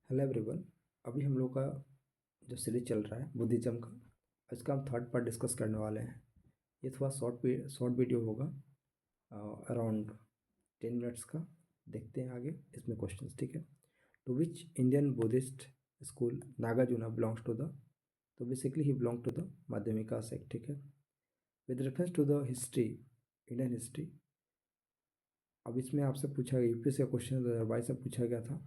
Hello everyone. अभी हम लोग का जो सीरीज चल रहा है बुद्धिज्म का, इसका हम थर्ड पार्ट डिस्कस करने वाले हैं। ये थोड़ा शॉर्ट वीडियो होगा, अराउंड 10 मिनट्स का। देखते हैं आगे इसमें क्वेश्चंस, ठीक है। To which Indian Buddhist school Nagarjuna belongs to the, तो basically he belong to the Madhyamika sect, ठीक है। With reference to the history, Indian history, अब इसमें आपसे पूछा गया, यूपीएससी का क्वेश्चन 2022 से पूछा गया था।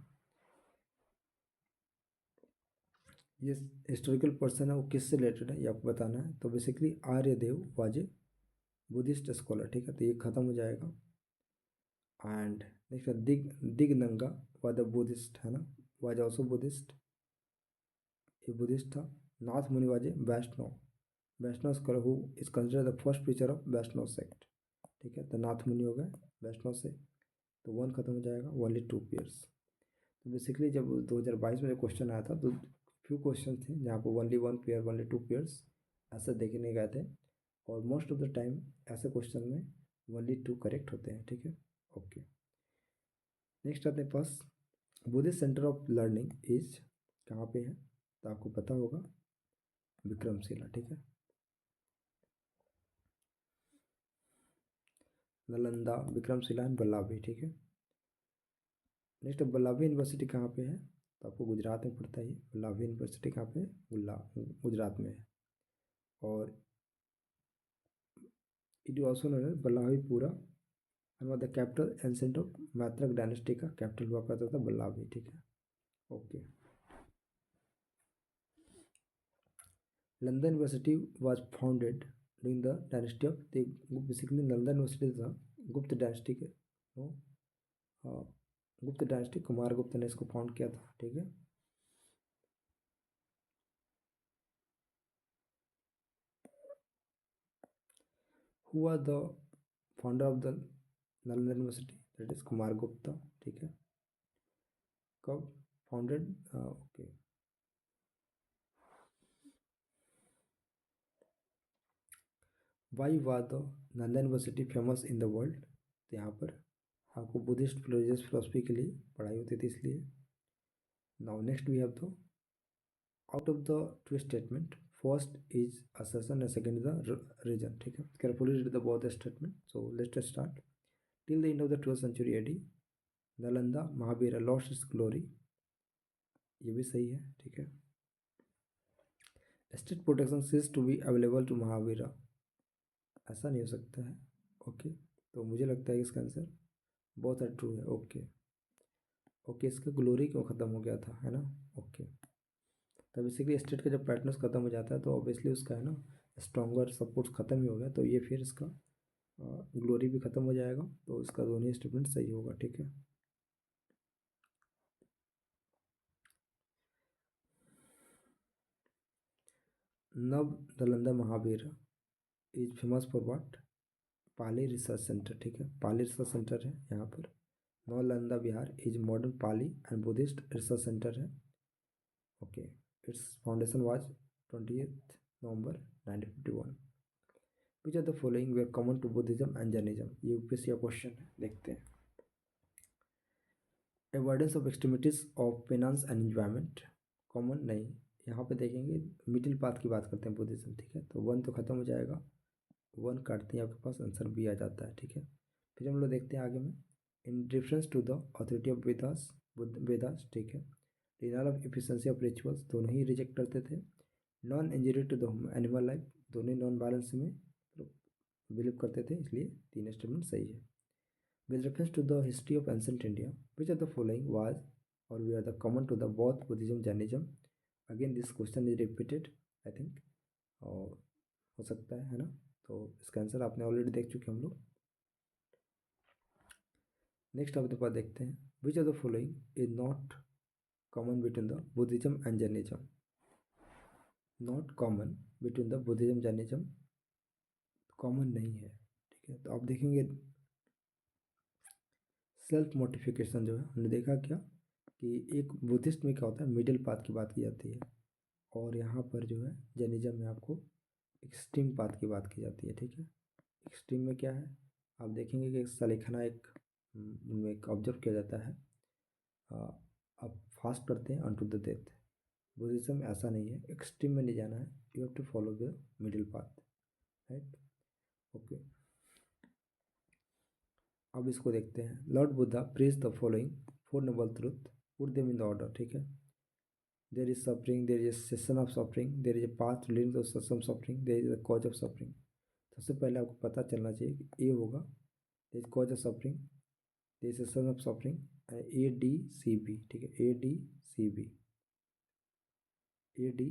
ये हिस्टोरिकल पर्सन है, वो किससे रिलेटेड है ये आपको बताना है। तो basically Aryadeva was a Buddhist scholar, ठीक है। तो ये खत्म हो जाएगा। And next Dignaga was the Buddhist, है ना, वाज ऑल्सो बुद्धिस्ट, ये बुद्धिस्ट था। Nathamuni was a Vaishnava, Vaishnava scholar who is consider the first preacher of Vaishnava sect, ठीक है। तो नाथ मुनि हो गए वैष्णव से, तो वन खत्म हो जाएगा, ओनली 2 पेयर्स। तो बेसिकली जब 2022 में जो क्वेश्चन आया था तो फ्यू क्वेश्चन थे जहाँ पर ओनली 1 पेयर, ओनली 2 पेयर्स ऐसे देखने गए थे। और मोस्ट ऑफ द टाइम ऐसे क्वेश्चन में ओनली 2 करेक्ट होते हैं, ठीक है। ओके, नेक्स्ट अपने पास Buddhist centre of learning is कहाँ पे है, तो आपको पता होगा विक्रमशिला, ठीक है। नालंदा, विक्रमशिला एंड बल्लाभी, ठीक है। नेक्स्ट बल्लाभी यूनिवर्सिटी कहाँ पे है, तो आपको गुजरात में पड़ता है। ये बल्लाभी यूनिवर्सिटी कहाँ पे है, गुजरात में है। और it is also known as Vallabhipura and the capital ancient of Maitraka dynasty का कैपिटल हुआ करता था बल्लाभी, ठीक है। Okay, London university was founded during the dynasty of the, basically London university था गुप्त डायनेस्टी के, गुप्त डायनेस्टी, कुमार गुप्त ने इसको फाउंड किया था, ठीक है। Who was the founder of the Nalanda university, that is Kumar Gupta, ठीक है। कब founded, okay. Why was the Nalanda university famous in the world, तो यहाँ पर आपको बुद्धिस्ट रिलीजियस फिलोसफी के लिए पढ़ाई होती थी, इसलिए। Now next we have the out of the two statement, first is assertion and second is the reason, ठीक है। carefully read the both statement, so let's start. Till the end of the 12th century AD, Nalanda Mahavir lost its glory, ये भी सही है, ठीक है। State protection ceased to be available to Mahavir, ऐसा नहीं हो सकता है, ओके। तो मुझे लगता है कि इसका आंसर बहुत ट्रू है, ओके। ओके, इसका ग्लोरी क्यों ख़त्म हो गया था, है ना, ओके। तो बेसिकली स्टेट का जब पैटर्न ख़त्म हो जाता है तो ऑब्वियसली उसका, है ना, स्ट्रॉन्गर सपोर्ट ख़त्म ही हो गया, तो ये फिर इसका ग्लोरी भी ख़त्म हो जाएगा, तो इसका दोनों स्टेटमेंट सही होगा, ठीक है। Nava Nalanda Mahavir is famous for what, Pali research centre, ठीक है। पाली रिसर्च सेंटर है यहाँ पर। Nalanda Bihar is modern Pali and Buddhist research centre है, okay. It's foundation was 20 November 1951। Which are the following were common to Buddhism and Jainism, ये यूपीएससी का क्वेश्चन है, देखते हैं। Avoidance of extremities of penance and enjoyment, common नहीं। यहाँ पे देखेंगे मिडिल पाथ की बात करते हैं बुद्धिज्म, ठीक है। तो वन तो खत्म हो जाएगा, वन काटते हैं, आपके पास आंसर बी आ जाता है, ठीक है। फिर हम लोग देखते हैं आगे में, in reference to the authority of Vedas, Vedas, ठीक है। Denial of efficiency of rituals, दोनों ही रिजेक्ट करते थे। Non injury to the animal life, दोनों ही नॉन वायलेंस में बिलीव करते थे, इसलिए 3 स्टेटमेंट सही है। With reference to the history of ancient India, which of the following was or were the common to the both Buddhism Jainism? Again this question is repeated, I think, और हो सकता है ना। तो इसका आंसर आपने ऑलरेडी देख चुके हम लोग। नेक्स्ट अपने पास देखते हैं, विच of the following is not common between the Buddhism and Jainism, not common between the Buddhism Jainism, common नहीं है, ठीक है। तो आप देखेंगे सेल्फ मोटिफिकेशन जो है, हमने देखा क्या कि एक बुद्धिस्ट में क्या होता है, मिडिल पाथ की बात की जाती है, और यहाँ पर जो है जैनिज्म में आपको एक्सट्रीम पाथ की बात की जाती है, ठीक है। एक्सट्रीम में क्या है, आप देखेंगे कि सलीखना एक उनमें एक ऑब्जर्व किया जाता है। अब फास्ट करते हैं अनटू द डेथ। बुद्धिज्म में ऐसा नहीं है, एक्सट्रीम में नहीं जाना है, you have to follow the middle path, right. Okay, अब इसको देखते हैं। Lord Buddha praise the following four noble truth, put them in the order, ठीक है। There is suffering, there is cessation of suffering, there is a path leading to some suffering, there is the cause of suffering. सबसे पहले आपको पता चलना चाहिए कि A होगा, there is cause of suffering, there is cessation of suffering, A D C B, ठीक है, A D C B, A D,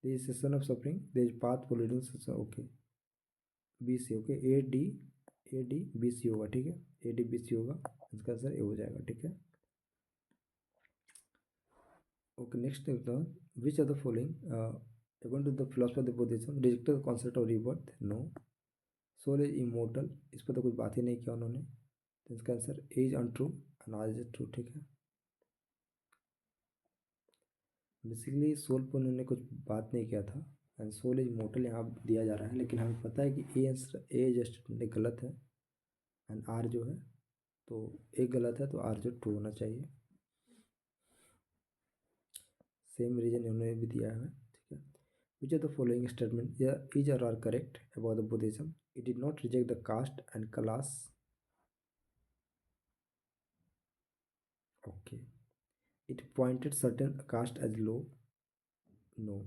there is cessation of suffering, there is path for leading cessation, okay, B C, okay, A D B C होगा, ठीक है, A D B C होगा, इसका answer ए हो जाएगा, ठीक है। Okay, next which are the following according to the philosophy of the Buddhism rejected the concept of rebirth, no. Soul is immortal, इस पर तो कुछ बात ही नहीं किया उन्होंने, तो इसका answer A is untrue and R is true, ठीक है। बेसिकली सोल पर उन्होंने कुछ बात नहीं किया था, एंड सोल इज इमोर्टल यहाँ दिया जा रहा है, लेकिन हमें पता है कि ए जस्ट गलत है एंड आर जो है, तो ए गलत है तो आर जो ट्रू होना चाहिए। सेम रीजन इन्होंने भी दिया है, ठीक है। Which are the following statement is are correct about the Buddhism, it did not reject the caste and class, okay, it pointed certain caste as low, no,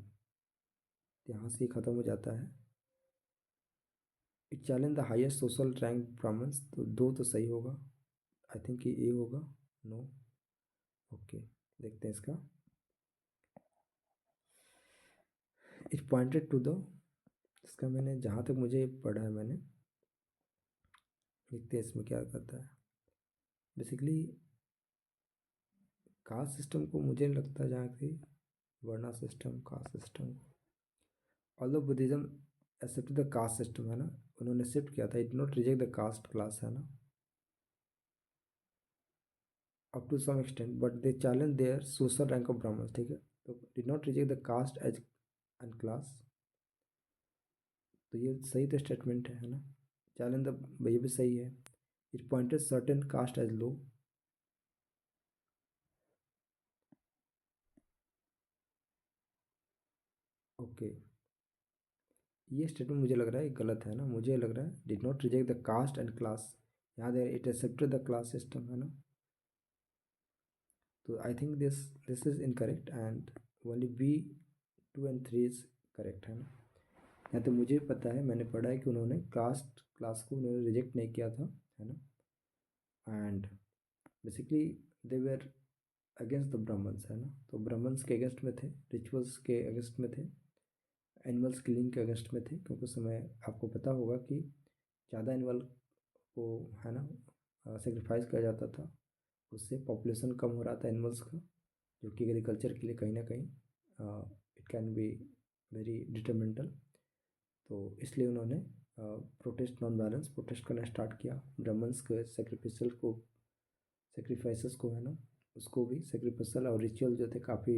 यहाँ से ख़त्म हो जाता है। It challenge the highest social rank Brahmins, तो दो तो सही होगा, आई थिंक ये ए होगा, नो, ओके, देखते हैं इसका। इट पॉइंटेड टू द, इसका मैंने जहाँ तक मुझे पढ़ा है मैंने, देखते हैं इसमें क्या करता है। बेसिकली कास्ट सिस्टम को मुझे नहीं लगता जहाँ की वर्णा सिस्टम, कास्ट सिस्टम को, although Buddhism accept the caste system, है ना, उन्होंने शिफ्ट किया था, it not reject the caste class, है ना, up to some extent, but they challenge their social rank of Brahmins, ठीक है, तो did not reject the caste as and class, तो ये सही तो स्टेटमेंट है ना, चैलेंज द, ये भी सही है। It pointed certain caste as low, okay, ये स्टेटमेंट मुझे लग रहा है गलत है ना, मुझे लग रहा है did not reject the caste and class, यहाँ they it accepted the class system, है ना, तो I think this is incorrect and only B 2 and 3 is correct, है ना। यहाँ तो मुझे पता है, मैंने पढ़ा है कि उन्होंने कास्ट क्लास को उन्होंने रिजेक्ट नहीं किया था, है ना, and basically they were against the Brahmins, है ना, तो ब्राह्मण्स के अगेंस्ट में थे, रिचुअल्स के अगेंस्ट में थे, एनिमल्स किलिंग के अगेंस्ट में थे, क्योंकि उस समय आपको पता होगा कि ज़्यादा एनिमल को, है ना, सेक्रीफाइस किया जाता था, उससे पॉपुलेशन कम हो रहा था एनिमल्स का, जो कि एग्रीकल्चर के लिए कहीं ना कहीं इट कैन बी वेरी डिटर्मिनेंटल, तो इसलिए उन्होंने प्रोटेस्ट, नॉन वायलेंस प्रोटेस्ट करना स्टार्ट किया, ब्राह्मण्स के सेक्रीफाइसेस को, है ना, उसको भी सेक्रीफाइसल और रिचुअल जो थे काफ़ी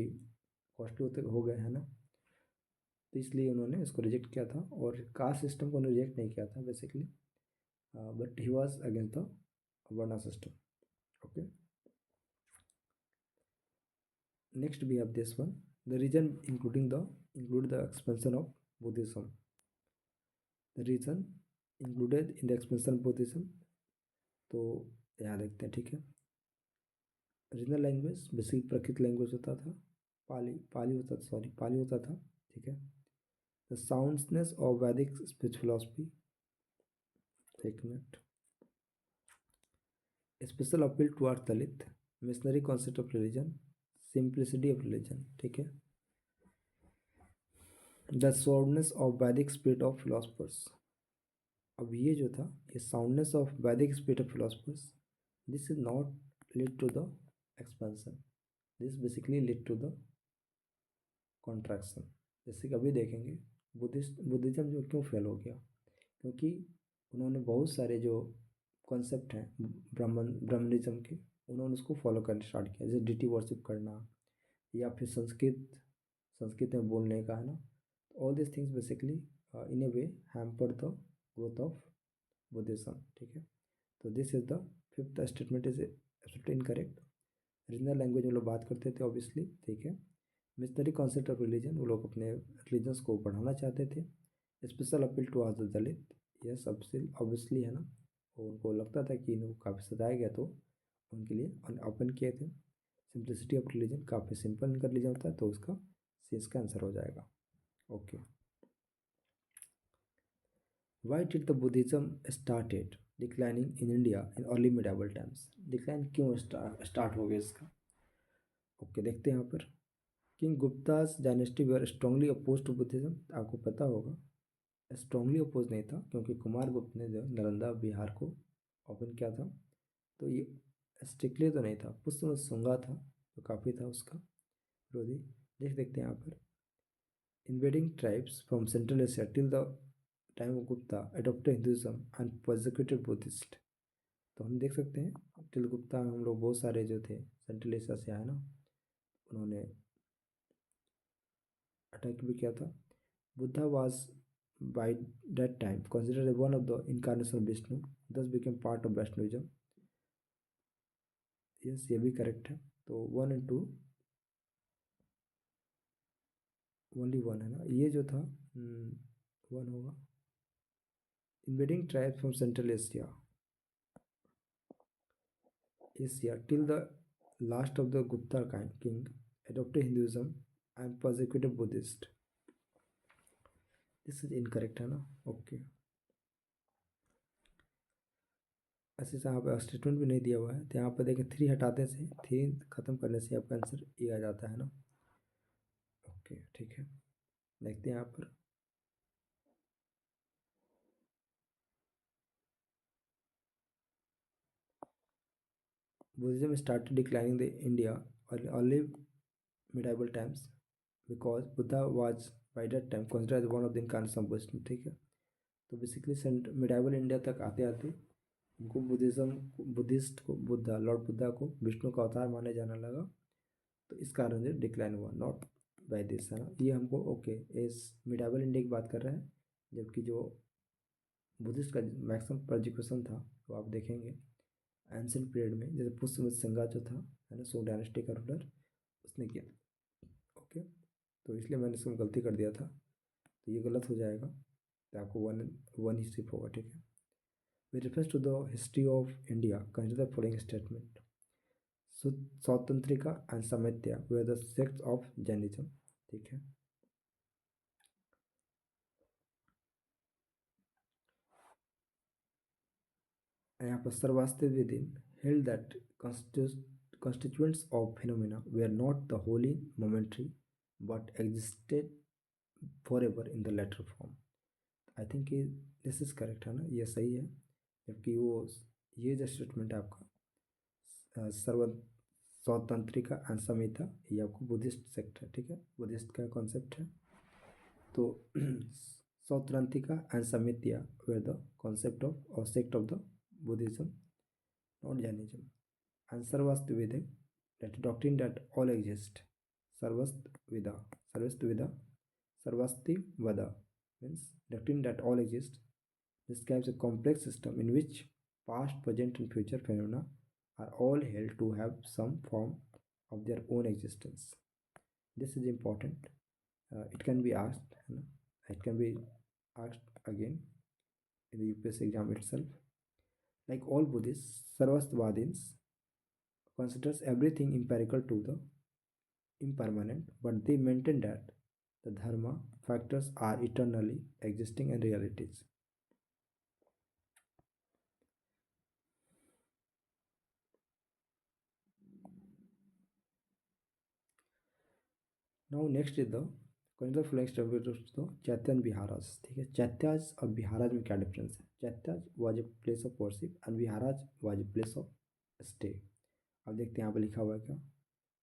कॉस्टली होते हो गए, है ना, तो इसलिए उन्होंने इसको रिजेक्ट किया था, और कास्ट सिस्टम को उन्होंने रिजेक्ट नहीं किया था basically, but he was against the varna system, okay. Next we have this one, the reason include the expansion of Buddhism, the reason included in the expansion of Buddhism, तो यहाँ देखते हैं, ठीक है। Regional language basic Prakrit language होता था, पाली होता था, ठीक है। The soundness of Vedic speech philosophy, एक मिनट, special appeal to our Dalit, missionary concept of religion, simplicity of religion, ठीक है। The soundness of Vedic spirit of philosophers, अब ये जो था, ये soundness of Vedic spirit of philosophers, this is not lead to the expansion, this basically lead to the contraction. जैसे कि अभी देखेंगे बुद्धिज्म जो क्यों फेल हो गया, क्योंकि उन्होंने बहुत सारे जो कॉन्सेप्ट हैं ब्राह्मणिज्म के, उन्होंने उसको फॉलो करना स्टार्ट किया, जैसे डिटी वर्शिप करना, या फिर संस्कृत में बोलने का, है ना, all this things basically in A way hamper the growth of Buddhism, ठीक है। तो this is the fifth statement is absolutely incorrect, regional language में लोग बात करते थे ऑब्वियसली, ठीक है। मिशनरी कॉन्सेप्ट ऑफ रिलीजन, वो लोग अपने रिलीजन्स को बढ़ाना चाहते थे। स्पेशल अपील टू आज द दलित, यस ऑब्वियसली है ना। और उनको लगता था कि इनको काफ़ी सताया गया, तो उनके लिए ओपन किए थे। सिंप्लिसिटी ऑफ रिलीजन, काफ़ी सिंपल इनका रिलीजन होता है, तो उसका सी इसका आंसर हो जाएगा। Okay. Why did the Buddhism started declining in India in early medieval times? Decline क्यों स्टार्ट हो गया इसका? ओके, देखते हैं यहाँ पर। King Guptas dynasty were strongly oppose to Buddhism, आपको पता होगा। स्ट्रांगली अपोज नहीं था, क्योंकि कुमार गुप्त ने जो नालंदा बिहार को ओपन किया था, तो ये स्ट्रिक्टली तो नहीं था। पुष्य शुंगा था, तो काफ़ी था उसका विरोधी। देखते हैं यहाँ पर। Invading tribes from central Asia till the time of Gupta adopted Hinduism and prosecuted Buddhist. तो हम देख सकते हैं टिल गुप्ता में हम लोग बहुत सारे जो थे सेंट्रल एशिया से आए ना, उन्होंने अटैक भी किया था। Buddha was by that time considered one of the incarnation of Vishnu, thus became part of Vaishnavism। Yes, ये भी करेक्ट है। तो 1 and 2 ओनली 1 है ना, ये जो था 1 होगा। Invading tribes from central Asia Asia till the last of the Gupta king adopted Hinduism and persecuted Buddhist। This is incorrect है ना। ओके, ऐसे यहाँ पे स्टेटमेंट भी नहीं दिया हुआ है, तो यहाँ पर देखें 3 हटाने से, 3 खत्म करने से आपका आंसर ये आ जाता है ना। ओके, ठीक है। देखते हैं यहाँ पर। Buddhism started declining in India early medieval times because Buddha was by that time considered as one of the incarnations of Vishnu, ठीक है। तो बेसिकली मिडाइवल इंडिया तक आते आते उनको बुद्धिस्ट को बुद्धा लॉर्ड बुद्धा को विष्णु का अवतार माने जाने लगा, तो इस कारण से डिक्लाइन हुआ, नॉट बाय दिस है ना। ये हमको ओके इस मिडाइवल इंडिया की बात कर रहा है, जबकि जो बुद्धिस्ट का मैक्सिमम प्रोजिक्यूशन था वो आप देखेंगे एंशियंट पीरियड में, जैसे पुष्य संगा जो था है ना, सो डायनेस्टी का रूलर, उसने किया। ओके, तो इसलिए मैंने इसमें गलती कर दिया था, तो ये गलत हो जाएगा, तो आपको 1 ही सिर्फ होगा, ठीक है। With reference to the history of India consider the following statement. Svatantrika and Sammitiya were the sects of Jainism, ठीक है। यहाँ पर Sarvastivadin held that constituents of phenomena were not the wholly momentary but existed forever in the latter form। I think ये this is correct है ना, ये सही है। जबकि वो ये जो स्टेटमेंट है आपका सर्व स्वतंत्रिका एंड संहिता, ये आपको बुद्धिस्ट सेक्ट है, ठीक है, बुद्धिस्ट का कॉन्सेप्ट है। तो Svatantrika and Sammitiya were the concept of और sect of the Buddhism, not Jainism. And Sarvastiveda, that doctrine that all exist. Sarvastveda, Sarvastiveda, Sarvastivada means doctrine that all exist. Describes a complex system in which past, present, and future phenomena are all held to have some form of their own existence. This is important. It can be asked. It can be asked again in the UPSC exam itself. Like all Buddhists, Sarvastivadins considers everything empirical to the impermanent, but they maintain that the dharma factors are eternally existing and realities. Now next is the consider following statements to Chaityan Viharas, ठीक है। चैत्याज और विहाराज में क्या difference है? Chaityas was a place of worship and viharas was a place of stay. अब देखते हैं यहाँ पर लिखा हुआ है क्या।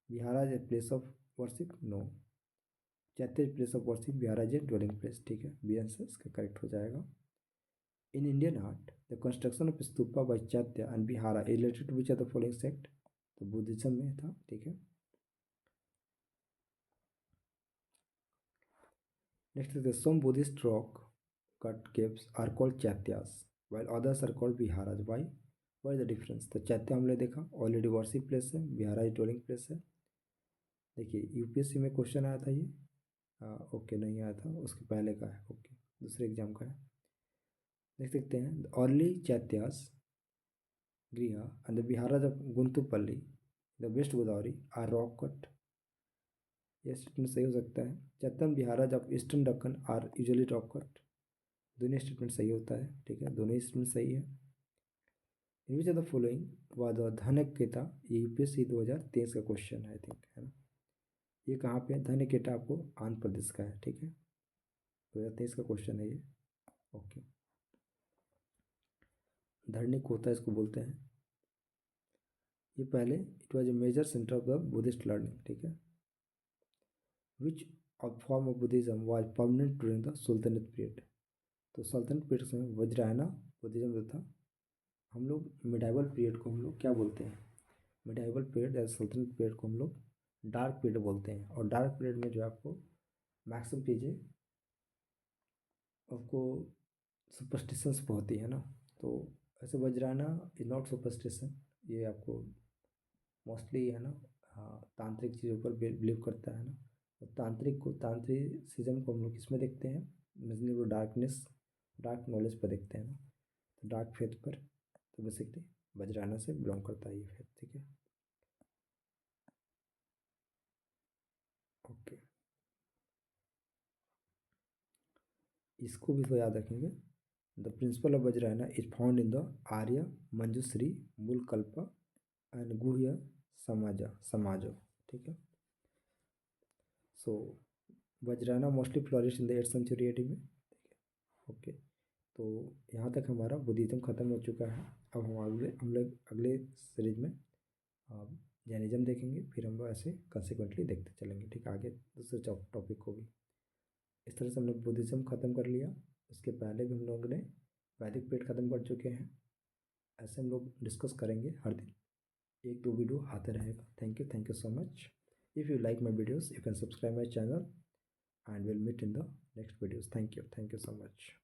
Viharas a place of worship, no. Chaityas place of worship, viharas a dwelling place, ठीक है। बी आंसर इसका करेक्ट हो जाएगा। In Indian art, the construction of stupa by Chaitya and Vihara is related to which of the following sect? तो Buddhism में था, ठीक है। Next is the some Buddhist rock cut caves are called Chaityas, while others are called Viharas. Why? What is the difference? तो चैत्य हमने देखा already worship place है, बिहारा इज डोलिंग प्लेस है। देखिए यूपीएससी में क्वेश्चन आया था ये, ओके नहीं आया था, उसके पहले का है, ओके दूसरे एग्जाम का है। देख सकते हैं early chaityas griha and the viharas of Guntupalli the west Godavari are rock cut. ये स्टेटमेंट सही हो सकता है। Chaityas viharas of eastern Deccan are usually rock cut. दोनों स्टेटमेंट सही होता है, ठीक है, दोनों स्टेटमेंट सही है। In which of the following was the Dhanakataka, ये यूपीएससी 2023 का क्वेश्चन है आई थिंक, है ना। ये कहाँ पे है? धनकेता आपको आंध्र प्रदेश का है, ठीक है, 2023 का क्वेश्चन है ये, ओके। धरनी कोता इसको बोलते हैं। ये पहले it was a major centre of the Buddhist learning, ठीक है। Which form of Buddhism was permanent during the sultanate period. तो सल्तनत पीरियड में वज्रायना बुद्धिज्म जो था, हम लोग मिडाइवल पीरियड को हम लोग क्या बोलते हैं? मिडाइवल पीरियड या सल्तनत पीरियड को हम लोग डार्क पीरियड बोलते हैं। और डार्क पीरियड में जो है आपको मैक्सिमम चीज़ें आपको सुपरस्टिशंस पे होती है ना। तो ऐसे वज्राना इज नॉट सुपरस्टिशन, ये आपको मोस्टली है ना, हाँ, तांत्रिक चीज़ों पर बिलीव करता है ना। और तांत्रिसिज्म को हम लोग किस में देखते हैं? मेजरली वो डार्क नॉलेज पर देखते हैं ना, तो डार्क फेथ पर। तो बेसिकली वज्राना से बिलोंग करता है ये फेथ, ठीक है, ओके। इसको भी तो याद रखेंगे। The principle of Vajrayana is found in the Arya Manjushri Mulakalpa and Guhya Samaja, ठीक है। So Vajrayana mostly flourish in the 8th century AD में, ठीक है, ओके। तो यहाँ तक हमारा बुद्धिज्म खत्म हो चुका है। अब हम लोग अगले सीरीज में जैनिज्म देखेंगे, फिर हम लोग ऐसे कंसिक्वेंटली देखते चलेंगे, ठीक है, आगे दूसरे टॉपिक को भी। इस तरह से हम लोग बुद्धिज्म ख़त्म कर लिया। उसके पहले भी हम लोग ने वैदिक पीरियड ख़त्म कर चुके हैं। ऐसे हम लोग डिस्कस करेंगे हर दिन, एक दो वीडियो आते रहेगा। Thank you so much. If you like my videos you can subscribe my channel and we'll meet in the next videos. Thank you so much.